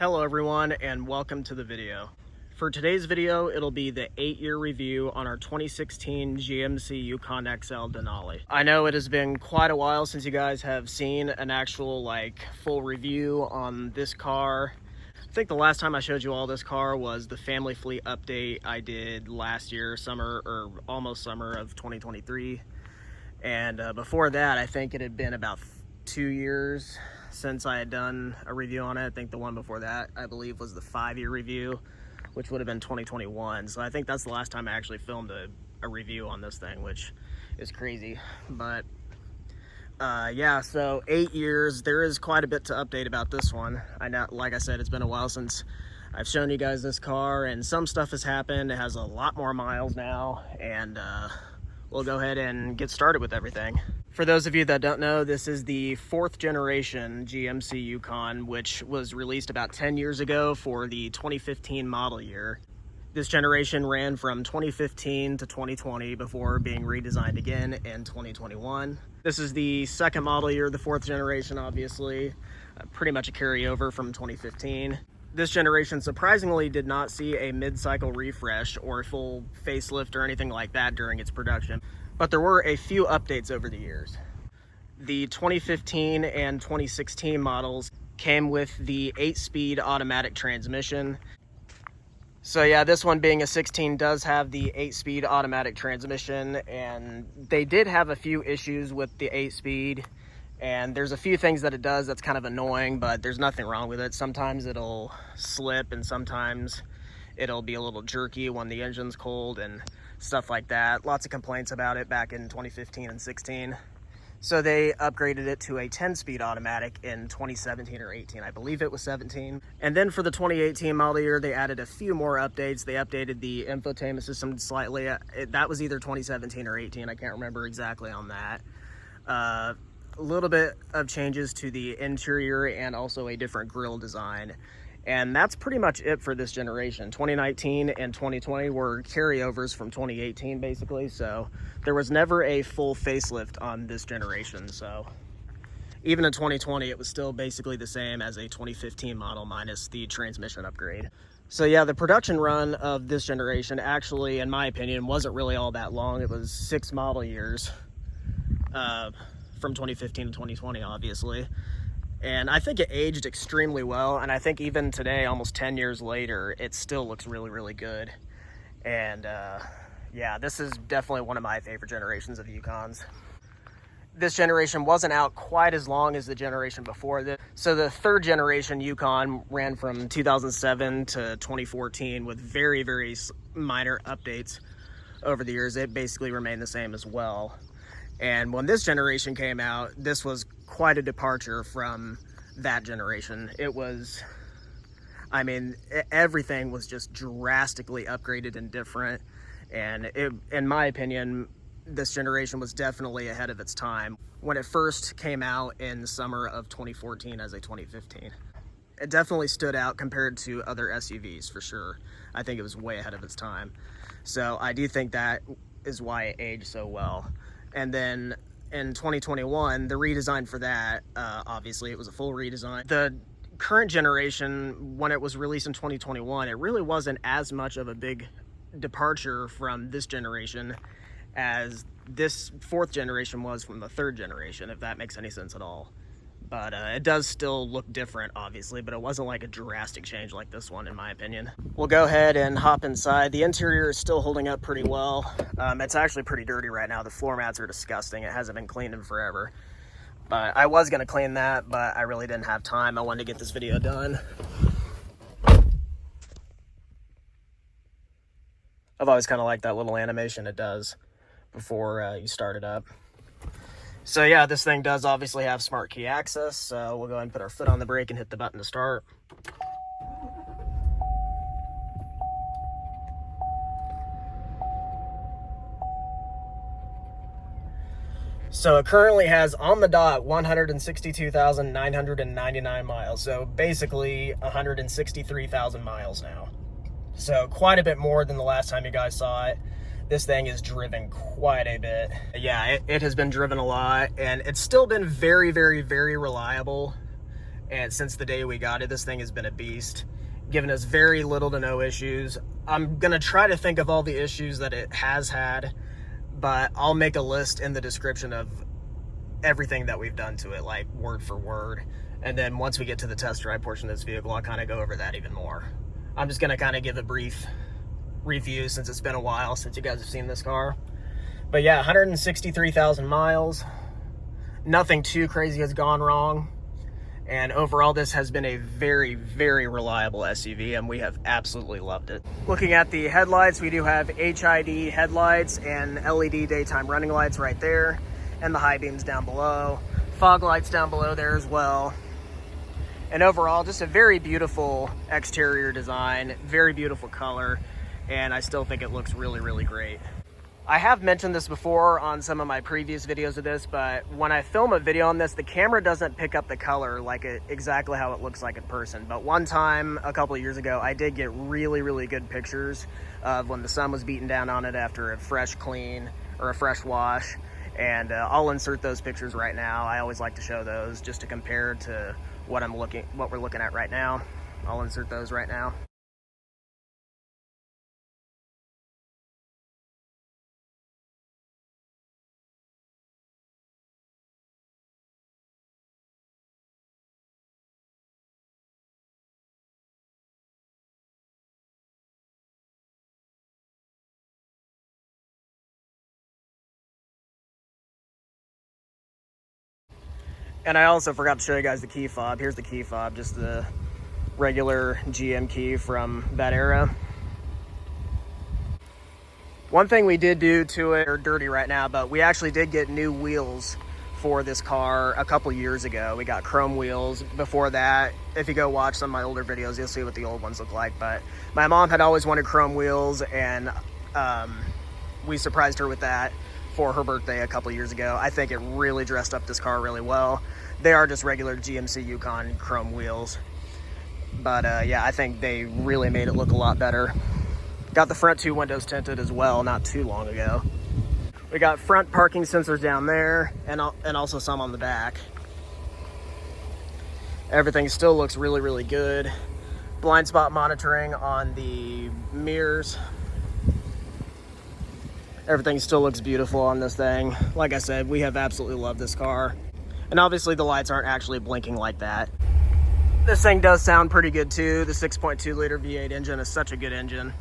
Hello everyone and welcome to the video. For today's video, it'll be the 8-year review on our 2016 GMC Yukon XL Denali. I know it has been quite a while since you guys have seen an actual full review on this car. I think the last time I showed you all this car was the family fleet update I did last year, summer or almost summer of 2023. And before that, I think it had been about 2 years since I had done a review on it. I think the one before that, I believe, was the 5-year review, which would have been 2021. So I think that's the last time I actually filmed a review on this thing, which is crazy. But yeah, so 8 years, there is quite a bit to update about this one. I know, like I said, it's been a while since I've shown you guys this car, and some stuff has happened. It has a lot more miles now, and we'll go ahead and get started with everything. For those of you that don't know, this is the 4th generation GMC Yukon, which was released about 10 years ago for the 2015 model year. This generation ran from 2015 to 2020 before being redesigned again in 2021. This is the 2nd model year, the 4th generation, obviously, pretty much a carryover from 2015. This generation surprisingly did not see a mid-cycle refresh or a full facelift or anything like that during its production, but there were a few updates over the years. The 2015 and 2016 models came with the 8-speed automatic transmission. So yeah, this one being a 16 does have the 8-speed automatic transmission, and they did have a few issues with the 8-speed. And there's a few things that it does that's kind of annoying, but there's nothing wrong with it. Sometimes it'll slip, and sometimes it'll be a little jerky when the engine's cold and stuff like that. Lots of complaints about it back in 2015 and 16. So they upgraded it to a 10-speed automatic in 2017 or 18. I believe it was 17. And then for the 2018 model year, they added a few more updates. They updated the infotainment system slightly. That was either 2017 or 18. I can't remember exactly on that. A little bit of changes to the interior and also a different grille design. And that's pretty much it for this generation. 2019 and 2020 were carryovers from 2018, basically. So there was never a full facelift on this generation. So even in 2020, it was still basically the same as a 2015 model minus the transmission upgrade. So yeah, the production run of this generation actually, in my opinion, wasn't really all that long. It was 6 model years from 2015 to 2020, obviously. And I think it aged extremely well, and I think even today, almost 10 years later, it still looks really, really good. And yeah, this is definitely one of my favorite generations of Yukons. This generation wasn't out quite as long as the generation before this. So the 3rd generation Yukon ran from 2007 to 2014 with very, very minor updates over the years. It basically remained the same as well. And when this generation came out, this was quite a departure from that generation. It was, I mean, everything was just drastically upgraded and different. And in my opinion, this generation was definitely ahead of its time when it first came out in the summer of 2014 as a 2015. It definitely stood out compared to other SUVs for sure. I think it was way ahead of its time. So I do think that is why it aged so well. And then in 2021, the redesign for that, obviously it was a full redesign. The current generation, when it was released in 2021, it really wasn't as much of a big departure from this generation as this 4th generation was from the 3rd generation, if that makes any sense at all. But it does still look different, obviously, but it wasn't like a drastic change like this one, in my opinion. We'll go ahead and hop inside. The interior is still holding up pretty well. It's actually pretty dirty right now. The floor mats are disgusting. It hasn't been cleaned in forever. But I was gonna clean that, but I really didn't have time. I wanted to get this video done. I've always kind of liked that little animation it does before you start it up. So yeah, this thing does obviously have smart key access, so we'll go ahead and put our foot on the brake and hit the button to start. So it currently has on the dot 162,999 miles, so basically 163,000 miles now. So quite a bit more than the last time you guys saw it. This thing is driven quite a bit. Yeah, it has been driven a lot, and it's still been very, very, very reliable. and since the day we got it, this thing has been a beast, giving us very little to no issues. I'm gonna try to think of all the issues that it has had, but I'll make a list in the description of everything that we've done to it, like word for word. And then once we get to the test drive portion of this vehicle, I'll kind of go over that even more. I'm just gonna kind of give a brief review since it's been a while since you guys have seen this car. But yeah, 163,000 miles. Nothing too crazy has gone wrong. And overall, this has been a very, very reliable SUV, and we have absolutely loved it. Looking at the headlights, we do have HID headlights and LED daytime running lights right there, and the high beams down below. Fog lights down below there as well. And overall, just a very beautiful exterior design, very beautiful color, and I still think it looks really, really great. I have mentioned this before on some of my previous videos of this, but when I film a video on this, the camera doesn't pick up the color like exactly how it looks like in person. But one time, a couple of years ago, I did get really, really good pictures of when the sun was beating down on it after a fresh clean or a fresh wash. And I'll insert those pictures right now. I always like to show those just to compare to what we're looking at right now. I'll insert those right now. And I also forgot to show you guys the key fob. Here's the key fob, just the regular GM key from that era. One thing we did do to it, are dirty right now, but we actually did get new wheels for this car a couple years ago. We got chrome wheels. Before that, if you go watch some of my older videos, you'll see what the old ones look like. But my mom had always wanted chrome wheels, and we surprised her with that for her birthday a couple years ago. I think it really dressed up this car really well. They are just regular GMC Yukon chrome wheels, but yeah, I think they really made it look a lot better. Got the front two windows tinted as well not too long ago. We got front parking sensors down there and also some on the back. Everything still looks really, really good. Blind spot monitoring on the mirrors. Everything still looks beautiful on this thing. Like I said, we have absolutely loved this car. And obviously the lights aren't actually blinking like that. This thing does sound pretty good too. The 6.2 liter V8 engine is such a good engine.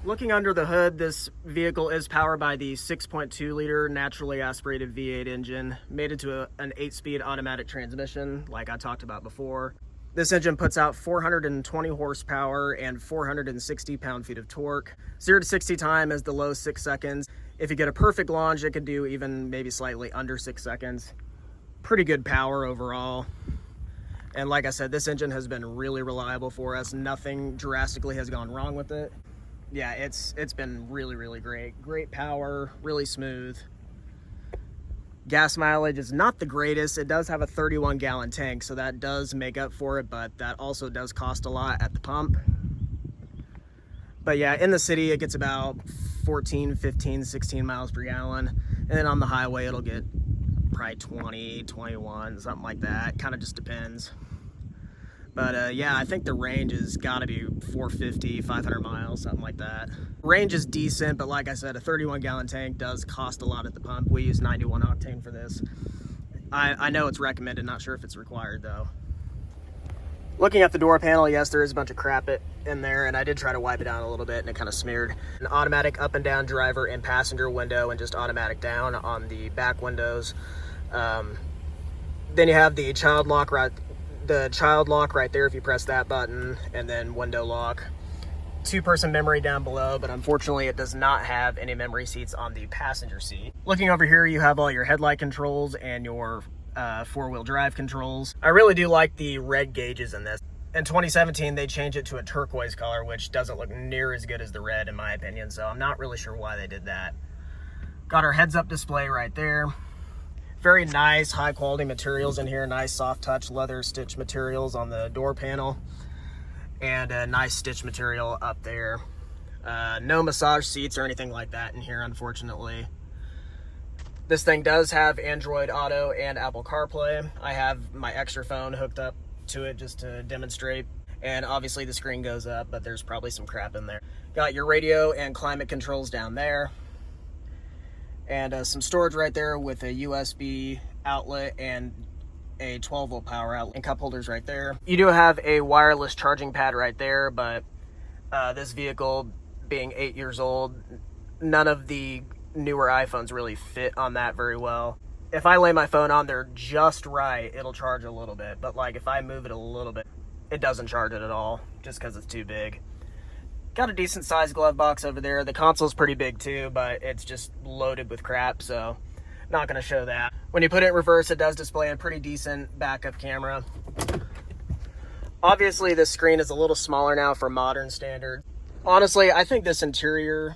Looking under the hood, this vehicle is powered by the 6.2 liter naturally aspirated V8 engine, made into an 8-speed automatic transmission like I talked about before. This engine puts out 420 horsepower and 460 pound-feet of torque. 0 to 60 time is the low 6 seconds. If you get a perfect launch, it could do even maybe slightly under 6 seconds. Pretty good power overall. And like I said, this engine has been really reliable for us. Nothing drastically has gone wrong with it. Yeah, it's been really, really great. Great power, really smooth. Gas mileage is not the greatest. It does have a 31-gallon tank, so that does make up for it, but that also does cost a lot at the pump. But yeah, in the city, it gets about 14, 15, 16 miles per gallon. And then on the highway, it'll get probably 20, 21, something like that. Kind of just depends. But yeah, I think the range has got to be 450, 500 miles, something like that. Range is decent, but like I said, a 31-gallon tank does cost a lot at the pump. We use 91 octane for this. I know it's recommended, not sure if it's required though. Looking at the door panel, yes, there is a bunch of crap in there, and I did try to wipe it down a little bit, and it kind of smeared. An automatic up and down driver and passenger window, and just automatic down on the back windows. Then you have the child lock right there if you press that button, and then window lock. 2-person memory down below, but unfortunately it does not have any memory seats on the passenger seat. Looking over here, you have all your headlight controls and your 4-wheel drive controls. I really do like the red gauges in this. In 2017, they changed it to a turquoise color, which doesn't look near as good as the red in my opinion, so I'm not really sure why they did that. Got our heads-up display right there. Very nice, high quality materials in here. Nice soft touch leather stitch materials on the door panel. And a nice stitch material up there. No massage seats or anything like that in here, unfortunately. This thing does have Android Auto and Apple CarPlay. I have my extra phone hooked up to it just to demonstrate. And obviously the screen goes up, but there's probably some crap in there. Got your radio and climate controls down there. And some storage right there with a USB outlet and a 12-volt power outlet and cup holders right there. You do have a wireless charging pad right there, but this vehicle being 8 years old, none of the newer iPhones really fit on that very well. If I lay my phone on there just right, it'll charge a little bit, but like if I move it a little bit, it doesn't charge it at all, just because it's too big. Got a decent sized glove box over there. The console's pretty big too, but it's just loaded with crap, so not gonna show that. When you put it in reverse, it does display a pretty decent backup camera. Obviously, this screen is a little smaller now for modern standards. Honestly, I think this interior,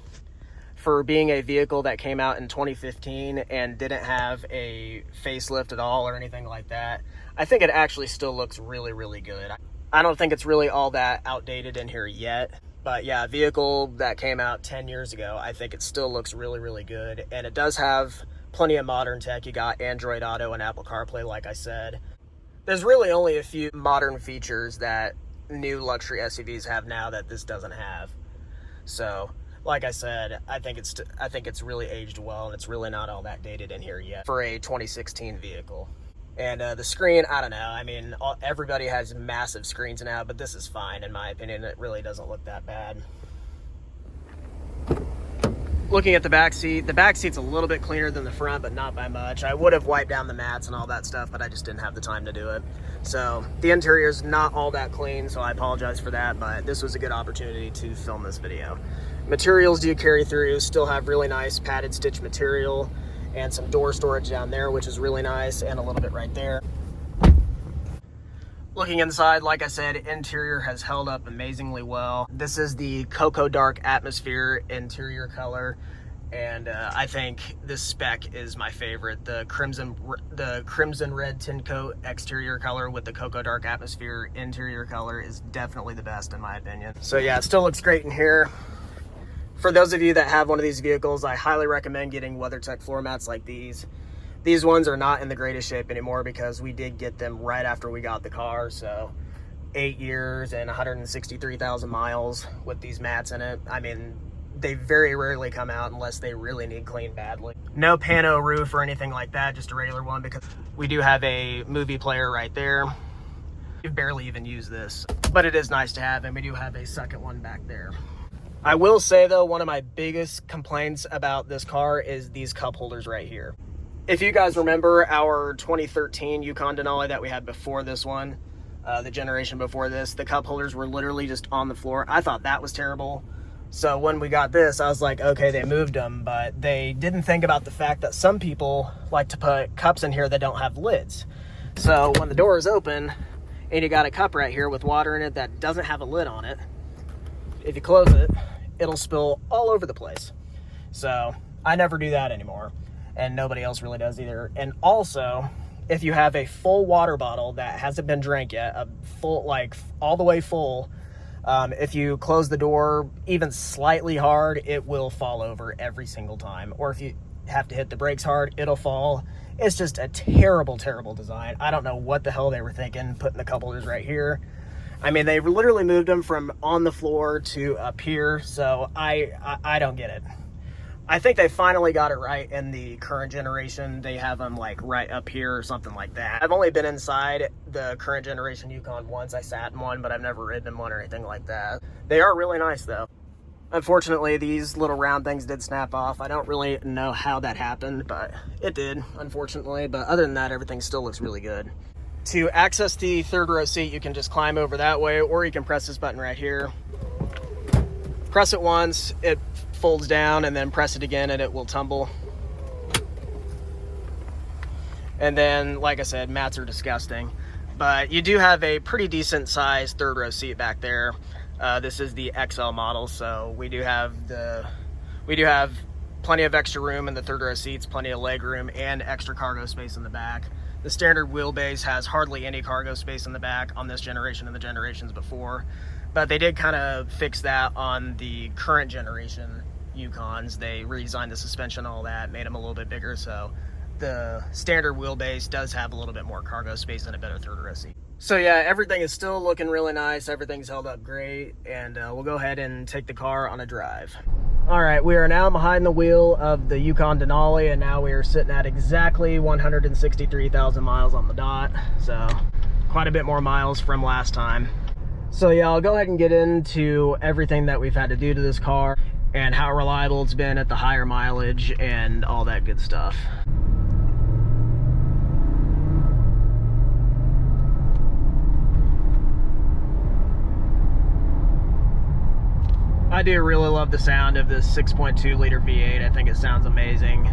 for being a vehicle that came out in 2015 and didn't have a facelift at all or anything like that, I think it actually still looks really, really good. I don't think it's really all that outdated in here yet. But yeah, a vehicle that came out 10 years ago, I think it still looks really, really good. And it does have plenty of modern tech. You got Android Auto and Apple CarPlay, like I said. There's really only a few modern features that new luxury SUVs have now that this doesn't have. So, like I said, I think it's really aged well, and it's really not all that dated in here yet for a 2016 vehicle. And the screen, I don't know. I mean, everybody has massive screens now, but this is fine in my opinion. It really doesn't look that bad. Looking at the back seat's a little bit cleaner than the front, but not by much. I would have wiped down the mats and all that stuff, but I just didn't have the time to do it. So the interior is not all that clean, so I apologize for that, but this was a good opportunity to film this video. Materials do carry through, still have really nice padded stitch material, and some door storage down there, which is really nice, and a little bit right there. Looking inside, like I said, interior has held up amazingly well. This is the Cocoa Dark Atmosphere interior color, and I think this spec is my favorite. The crimson red tint coat exterior color with the Cocoa Dark Atmosphere interior color is definitely the best in my opinion. So yeah, it still looks great in here. For those of you that have one of these vehicles, I highly recommend getting WeatherTech floor mats like these. These ones are not in the greatest shape anymore because we did get them right after we got the car. So 8 years and 163,000 miles with these mats in it. I mean, they very rarely come out unless they really need cleaned badly. No pano roof or anything like that, just a regular one because we do have a movie player right there. We've barely even used this, but it is nice to have, and we do have a second one back there. I will say though, one of my biggest complaints about this car is these cup holders right here. If you guys remember our 2013 Yukon Denali that we had before this one, the generation before this, the cup holders were literally just on the floor. I thought that was terrible. So when we got this, I was like, okay, they moved them, but they didn't think about the fact that some people like to put cups in here that don't have lids. So when the door is open and you got a cup right here with water in it that doesn't have a lid on it, if you close it, it'll spill all over the place. So I never do that anymore, and nobody else really does either. And also, if you have a full water bottle that hasn't been drank yet, a full, like all the way full, if you close the door even slightly hard, it will fall over every single time. Or if you have to hit the brakes hard, it'll fall. It's just a terrible, terrible design. I don't know what the hell they were thinking, putting the cup holders right here. I mean, they literally moved them from on the floor to up here, so I don't get it. I think they finally got it right in the current generation. They have them like right up here or something like that. I've only been inside the current generation Yukon once. I sat in one, but I've never ridden in one or anything like that. They are really nice though. Unfortunately, these little round things did snap off. I don't really know how that happened, but it did, unfortunately. But other than that, everything still looks really good. To access the third row seat, you can just climb over that way, or you can press this button right here. Press it once, it folds down, and then press it again and it will tumble. And then, like I said, mats are disgusting. But you do have a pretty decent sized third row seat back there. This is the XL model, so we do have plenty of extra room in the third row seats, plenty of leg room, and extra cargo space in the back. The standard wheelbase has hardly any cargo space in the back on this generation and the generations before, but they did kind of fix that on the current generation Yukons. They redesigned the suspension, all that, made them a little bit bigger, so the standard wheelbase does have a little bit more cargo space and a better third row seat. So yeah, everything is still looking really nice. Everything's held up great, and we'll go ahead and take the car on a drive. All right, we are now behind the wheel of the Yukon Denali, and now we are sitting at exactly 163,000 miles on the dot. So quite a bit more miles from last time. So yeah, I'll go ahead and get into everything that we've had to do to this car and how reliable it's been at the higher mileage and all that good stuff. I do really love the sound of this 6.2 liter V8. I think it sounds amazing.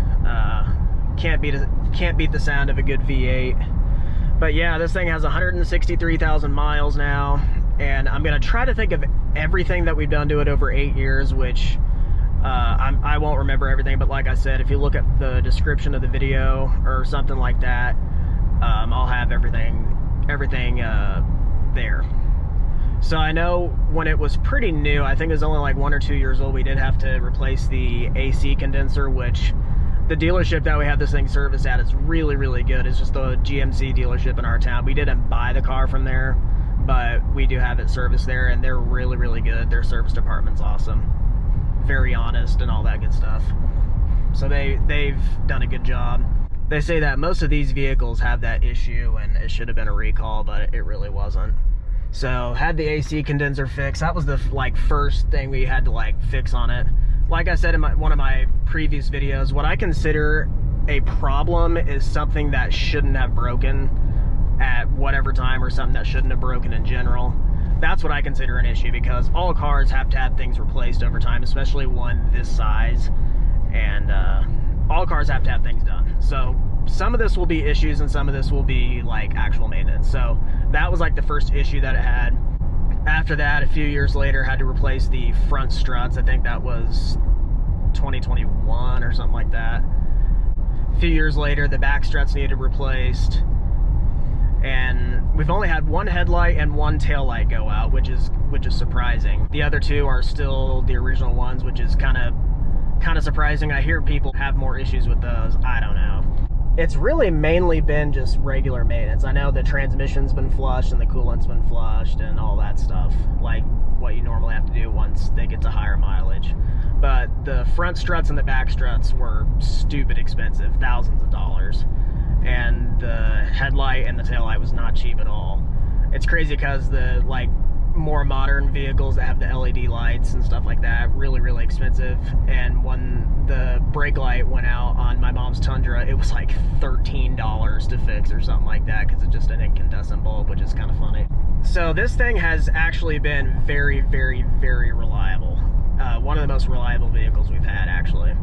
Can't beat the sound of a good V8. But yeah, this thing has 163,000 miles now, and I'm gonna try to think of everything that we've done to it over 8 years, which I won't remember everything, but like I said, if you look at the description of the video or something like that, I'll have everything there. So I know when it was pretty new, I think it was only like 1 or 2 years old, we did have to replace the AC condenser, which the dealership that we have this thing serviced at is really, really good. It's just the GMC dealership in our town. We didn't buy the car from there, but we do have it serviced there, and they're really, really good. Their service department's awesome. Very honest and all that good stuff. So they've done a good job. They say that most of these vehicles have that issue, and it should have been a recall, but it really wasn't. So had the AC condenser fixed. That was the first thing we had to fix on it. Like I said in one of my previous videos, what I consider a problem is something that shouldn't have broken at whatever time, or something that shouldn't have broken in general. That's what I consider an issue, because all cars have to have things replaced over time, especially one this size, and all cars have to have things done. So some of this will be issues and some of this will be actual maintenance. So that was the first issue that it had. After that, a few years later, had to replace the front struts. I think that was 2021 or something like that. A few years later, the back struts needed replaced, and we've only had one headlight and one taillight go out, which is surprising. The other two are still the original ones, which is kind of surprising. I hear people have more issues with those. I don't know. It's really mainly been just regular maintenance. I know the transmission's been flushed and the coolant's been flushed and all that stuff, like what you normally have to do once they get to higher mileage. But the front struts and the back struts were stupid expensive, thousands of dollars. And the headlight and the taillight was not cheap at all. It's crazy because the more modern vehicles that have the LED lights and stuff like that, really, really expensive. And when the brake light went out on my mom's Tundra, it was $13 to fix or something like that, because it's just an incandescent bulb, which is kind of funny. So this thing has actually been very, very, very reliable. One of the most reliable vehicles we've had, actually.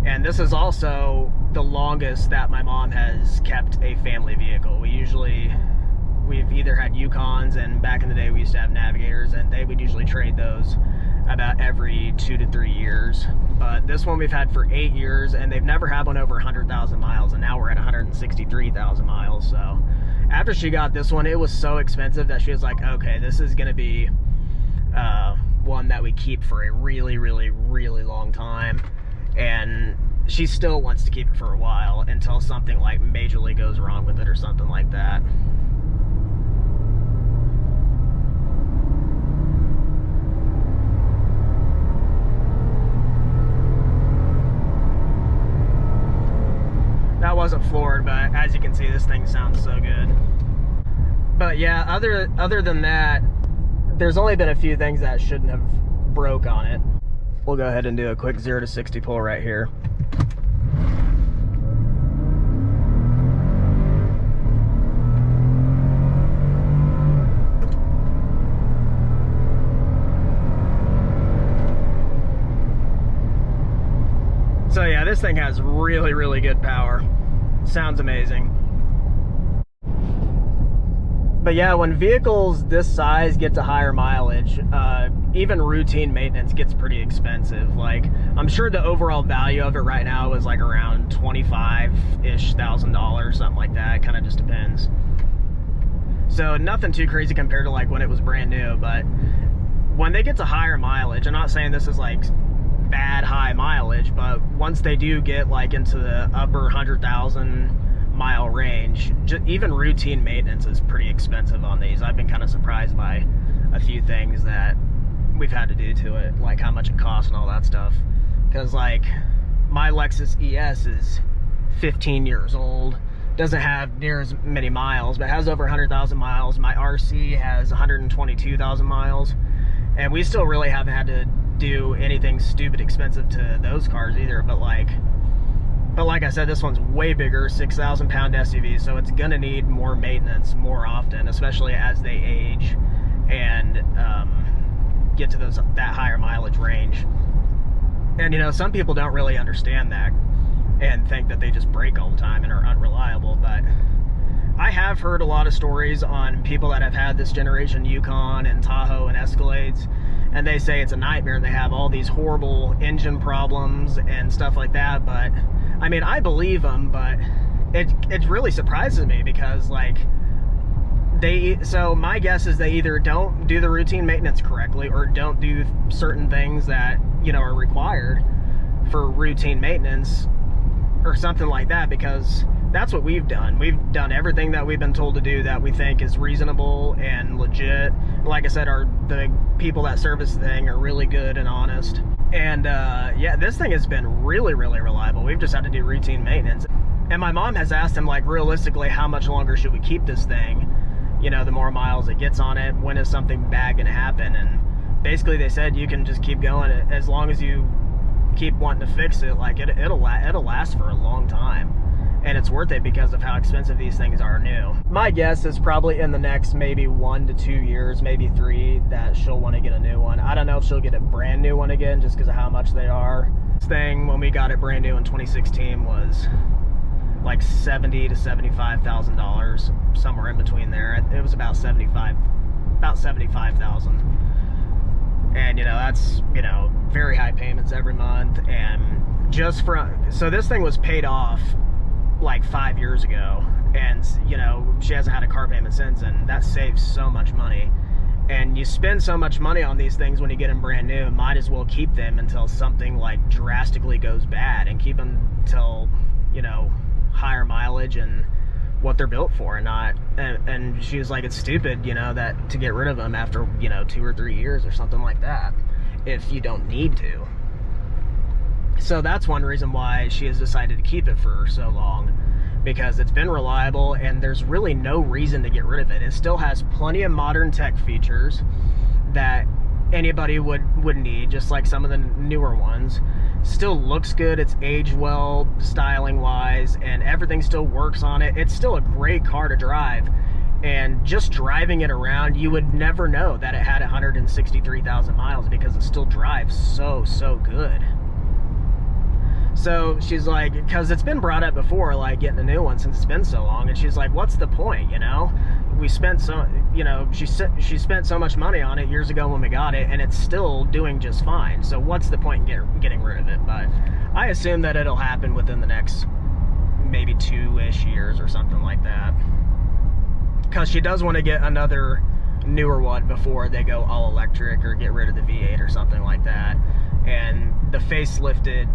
And this is also the longest that my mom has kept a family vehicle. We've either had Yukons, and back in the day we used to have Navigators, and they would usually trade those about every 2 to 3 years. But this one we've had for 8 years, and they've never had one over 100,000 miles, and now we're at 163,000 miles. So after she got this one, it was so expensive that she was like, okay, this is gonna be one that we keep for a really, really, really long time. And she still wants to keep it for a while until something majorly goes wrong with it or something like that. That wasn't floored, but as you can see, this thing sounds so good. But yeah, other than that, there's only been a few things that shouldn't have broke on it. We'll go ahead and do a quick 0 to 60 pull right here. So yeah, this thing has really, really good power. Sounds amazing. But yeah, when vehicles this size get to higher mileage, even routine maintenance gets pretty expensive. I'm sure the overall value of it right now is around $25,000-ish, something like that. It kind of just depends. So nothing too crazy compared to when it was brand new, but when they get to higher mileage, I'm not saying this is bad high mileage, but once they do get like into the upper 100,000 mile range, even routine maintenance is pretty expensive on these. I've been kind of surprised by a few things that we've had to do to it, like how much it costs and all that stuff. Because like my Lexus ES is 15 years old, doesn't have near as many miles, but has over 100,000 miles. My RC has 122,000 miles, and we still really haven't had to do anything stupid expensive to those cars either. But like I said, this one's way bigger, 6,000 pound SUV, so it's gonna need more maintenance more often, especially as they age and get to that higher mileage range. And you know, some people don't really understand that and think that they just break all the time and are unreliable, but I have heard a lot of stories on people that have had this generation Yukon and Tahoe and Escalades, and they say it's a nightmare and they have all these horrible engine problems and stuff like that. But I mean, I believe them, but it really surprises me because like so my guess is they either don't do the routine maintenance correctly or don't do certain things that, you know, are required for routine maintenance or something like that, because that's what we've done. We've done everything that we've been told to do that we think is reasonable and legit. Like I said, the people that service the thing are really good and honest. And yeah, this thing has been really, really reliable. We've just had to do routine maintenance. And my mom has asked him, like, realistically, how much longer should we keep this thing? You know, the more miles it gets on it, when is something bad gonna happen? And basically they said you can just keep going as long as you keep wanting to fix it. Like it'll last for a long time, and it's worth it because of how expensive these things are new. My guess is probably in the next maybe 1 to 2 years, maybe 3, that she'll want to get a new one. I don't know if she'll get a brand new one again just because of how much they are. This thing, when we got it brand new in 2016, was like $70,000 to $75,000, somewhere in between there. It was about 75,000. And you know, that's, you know, very high payments every month. And just so this thing was paid off like 5 years ago, and you know, she hasn't had a car payment since, and that saves so much money. And you spend so much money on these things when you get them brand new, might as well keep them until something like drastically goes bad, and keep them till, you know, higher mileage and what they're built for, and not. And she was like, it's stupid, you know, that to get rid of them after, you know, 2 or 3 years or something like that, if you don't need to. So that's one reason why she has decided to keep it for so long, because it's been reliable and there's really no reason to get rid of it. It still has plenty of modern tech features that anybody would need, just like some of the newer ones. Still looks good, it's aged well styling wise, and everything still works on it. It's still a great car to drive, and just driving it around, you would never know that it had 163,000 miles because it still drives so good. So she's like, because it's been brought up before, like getting a new one since it's been so long, and she's like, what's the point, you know? We spent so, you know, she spent so much money on it years ago when we got it, and it's still doing just fine. So what's the point in getting rid of it? But I assume that it'll happen within the next maybe 2-ish years or something like that, because she does want to get another newer one before they go all electric or get rid of the V8 or something like that. And the facelifted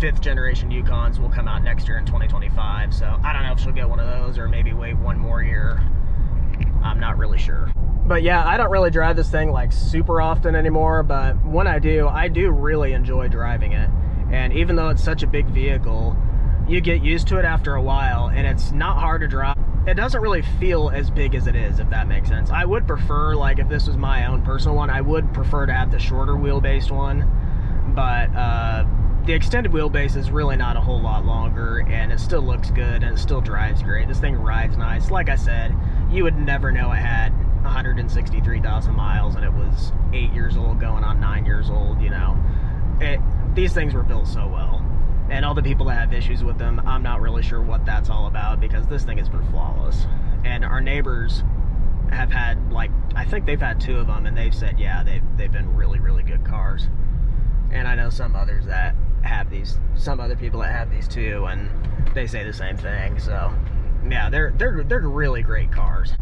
5th generation Yukons will come out next year in 2025, so I don't know if she'll get one of those or maybe wait 1 more year. I'm not really sure. But yeah, I don't really drive this thing like super often anymore, but when I do really enjoy driving it. And even though it's such a big vehicle, you get used to it after a while, and it's not hard to drive. It doesn't really feel as big as it is, if that makes sense. I would prefer, like if this was my own personal one, I would prefer to have the shorter wheelbase one, but the extended wheelbase is really not a whole lot longer, and it still looks good and it still drives great. This thing rides nice. Like I said, you would never know it had 163,000 miles and it was 8 years old going on 9 years old, you know. These things were built so well. And all the people that have issues with them, I'm not really sure what that's all about, because this thing has been flawless. And our neighbors have had, like, I think they've had 2 of them, and they've said, yeah, they've been really, really good cars. And I know some others that have these, some other people that have these too, and they say the same thing. So yeah, they're really great cars.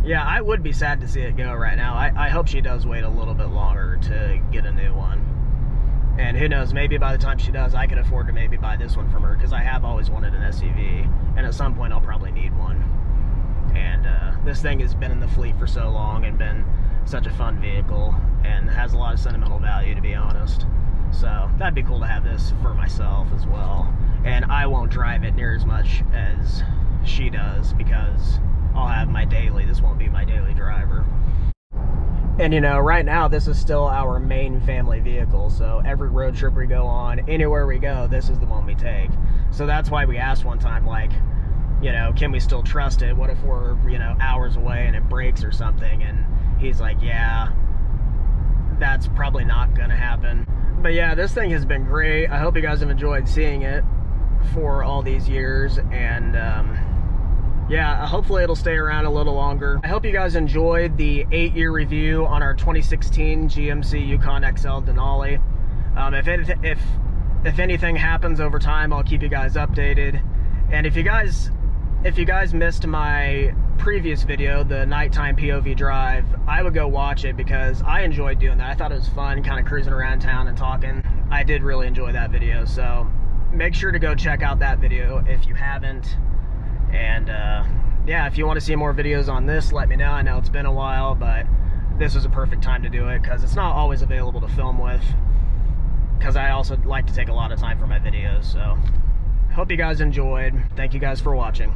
Yeah, I would be sad to see it go right now. I hope she does wait a little bit longer to get a new one. And who knows, maybe by the time she does, I could afford to maybe buy this one from her, because I have always wanted an SUV, and at some point I'll probably need one. And this thing has been in the fleet for so long and been such a fun vehicle, and has a lot of sentimental value, to be honest. So that'd be cool to have this for myself as well. And I won't drive it near as much as she does, because I'll have my daily. This won't be my daily driver. And you know, right now this is still our main family vehicle, so every road trip we go on, anywhere we go, this is the one we take. So that's why we asked one time, like, you know, can we still trust it? What if we're, you know, hours away and it breaks or something? And he's like, yeah, that's probably not gonna happen. But yeah, this thing has been great. I hope you guys have enjoyed seeing it for all these years, and yeah, hopefully it'll stay around a little longer. I hope you guys enjoyed the 8-year review on our 2016 GMC Yukon XL Denali. If anything happens over time, I'll keep you guys updated. And if you guys missed my previous video, the nighttime POV drive, I would go watch it, because I enjoyed doing that. I thought it was fun, kind of cruising around town and talking. I did really enjoy that video, so make sure to go check out that video if you haven't. And yeah, if you want to see more videos on this, let me know. I know it's been a while, but this was a perfect time to do it, because it's not always available to film with, because I also like to take a lot of time for my videos. So hope you guys enjoyed. Thank you guys for watching.